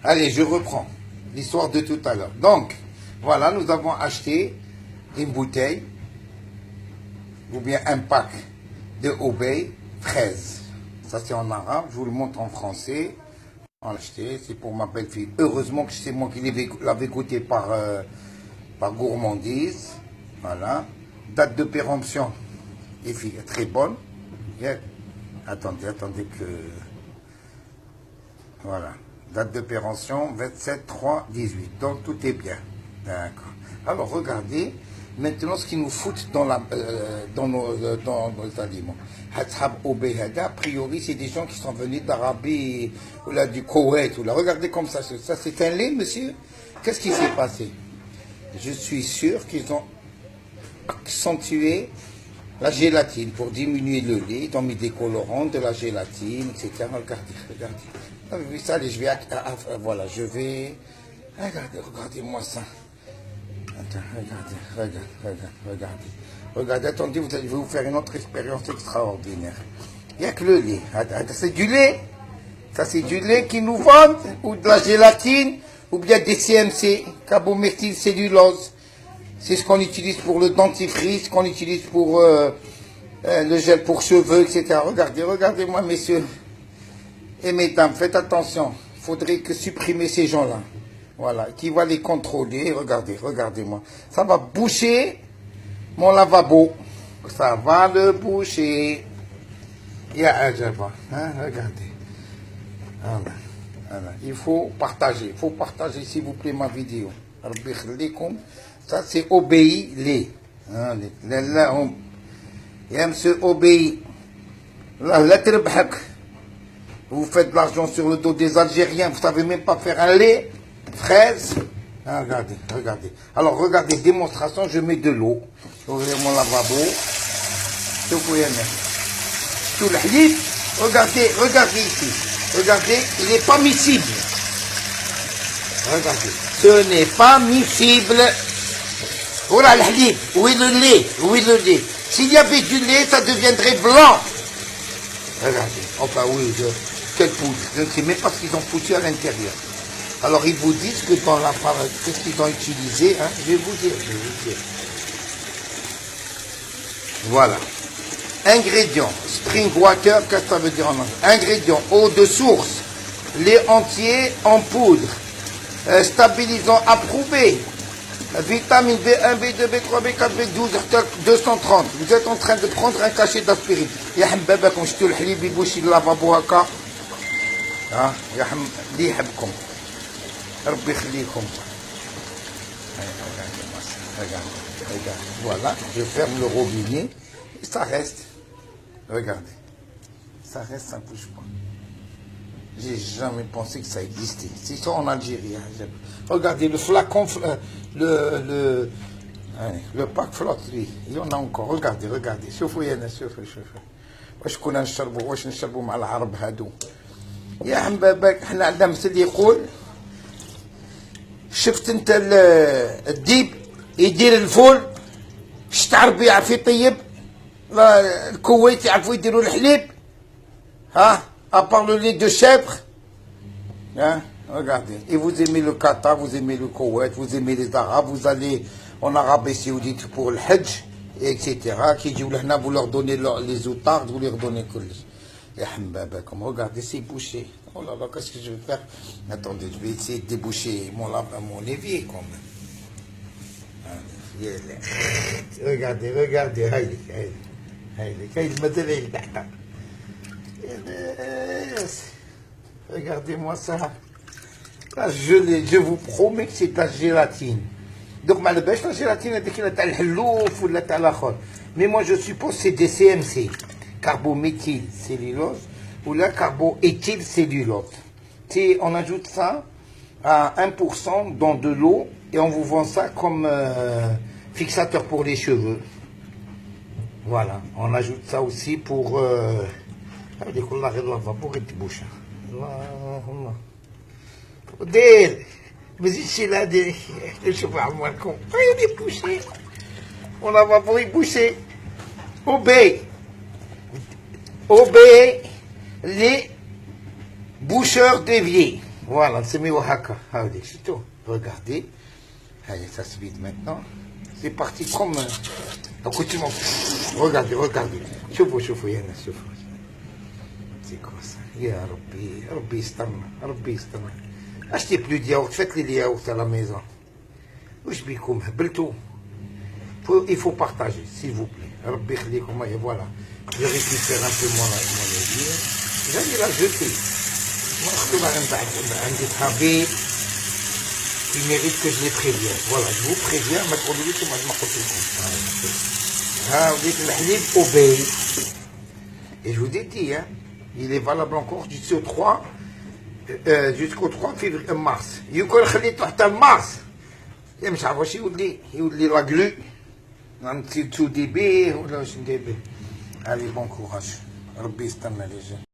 Allez, je reprends l'histoire de tout à l'heure. Donc, voilà, nous avons acheté une bouteille ou bien un pack de Obey 13. Ça, c'est en arabe. Je vous le montre en français. On l'a acheté. C'est pour ma belle-fille. Heureusement que c'est moi qui l'avais goûté par gourmandise. Voilà. Date de péremption est très bonne. Attendez que... Voilà. Date de péremption 27/3/18. Donc tout est bien. D'accord. Alors regardez maintenant ce qu'ils nous foutent dans nos aliments. A priori, c'est des gens qui sont venus d'Arabie ou là du Koweït. Ou là. Regardez comme ça. Ça c'est un lait, monsieur. Qu'est-ce qui s'est passé? Je suis sûr qu'ils ont accentué la gélatine pour diminuer le lait. Ils ont mis des colorants, de la gélatine, etc. Regardez. Vous avez vu ça? Allez, je vais... voilà, je vais... Regardez-moi ça. Attends, regardez. Attendez, je vais vous faire une autre expérience extraordinaire. Il n'y a que le lait. C'est du lait. Ça, c'est du lait qu'ils nous vendent, ou de la gélatine, ou bien des CMC, carbométhylcellulose. C'est ce qu'on utilise pour le dentifrice, qu'on utilise pour le gel pour cheveux, etc. Regardez-moi, messieurs et mesdames, faites attention. Il faudrait que supprimer ces gens-là. Voilà, qui va les contrôler. Regardez-moi. Ça va boucher mon lavabo. Ça va le boucher. Il y a un java. Hein, regardez. Voilà. Il faut partager, s'il vous plaît, ma vidéo. Ça, c'est obéi les. Il y a monsieur obéi. Vous faites de l'argent sur le dos des Algériens. Vous ne savez même pas faire un lait. Fraise. Ah, regardez. Alors, regardez, démonstration, je mets de l'eau. Ouvrez mon lavabo. Tout le halib. Regardez ici. Regardez, il n'est pas miscible. Regardez. Ce n'est pas miscible. Voilà le halib. Où est le lait? S'il y avait du lait, ça deviendrait blanc. Regardez. Enfin, oui, quelle poudre. Je ne sais même pas ce qu'ils ont foutu à l'intérieur. Alors, ils vous disent que dans la farine, qu'est-ce qu'ils ont utilisé, hein? Je vais vous dire. Voilà. Ingrédients. Spring water, qu'est-ce que ça veut dire en anglais? Ingrédients. Eau de source. Lait entier en poudre. Stabilisant approuvé. Vitamine B1, B2, B3, B4, B12, 230. Vous êtes en train de prendre un cachet d'aspirine. يا حبابكم شتوا الحليب يبوشي اللافابو هكا. يا اللي يحبكم. ربي يخليكم. Regarde. Voilà, je ferme le robinet et ça reste. Regardez. Ça reste, ça ne bouge pas. J'ai jamais pensé que ça existait. C'est ça en Algérie. Hein. Regardez le flacon, le pack flotte, lui. Il y en a encore. Regardez. شوفوا يا ناس شوفوا. واش كنا نشربوا مع العرب هادو. يا حبابك احنا عندنا مثل يقول شفت انت الديب يدير الفول الشتاء عربي يعرف يطيب الكويت يعرفوا يديروا الحليب à part le lait de chèvre hein, regardez, et vous aimez le Qatar, vous aimez le Koweït, vous aimez les Arabes, vous allez en Arabie Saoudite pour le Hajj, etc. Qui dit vous leur donnez les outards, vous leur donnez que les hambabakum. Regardez, c'est bouché. Oh là là, qu'est-ce que je vais faire? Attendez, je vais essayer de déboucher mon évier quand même. Regardez. Regardez-moi ça. Là, je vous promets que c'est de la gélatine. Donc, la gélatine, mais moi, je suppose que c'est des CMC, carbométhylcellulose, ou la carboéthylcellulose. On ajoute ça à 1% dans de l'eau et on vous vend ça comme fixateur pour les cheveux. Voilà, on ajoute ça aussi pour... دير ما زيدش لا دير شوف عمركم غير بوشي ولا بابا بوشي obey les boucheurs d'évier. Voilà, نسميوه هكا هاوديك شفتوا regardez هاي ça se vide maintenant c'est parti comme accoutumement regardez شوفوا يا ناس شوفوا c'est quoi ça يا ربي يسترنا achetez plus de yaourt faites les yaourts à la maison واش بيكم هبلتوا il faut partager s'il vous plaît ربي يخليكم voilà je récupère un peu mon lait j'allais la jeter مكتوب عندي صحابي qui mérite que je les prévienne. Voilà, je vous préviens, ما تقولوليش ما قلت لكم. ها وليت الحليب obey. Et je vous ai dit, hein, il est valable encore jusqu'au 3 février mars. يكون خليته حتى مارس. مش عارف واش يولي لا غلو. نصير تو دي بيه ولا واش ندير به. Allez, bon courage. ربي يسترنا لي جميعا.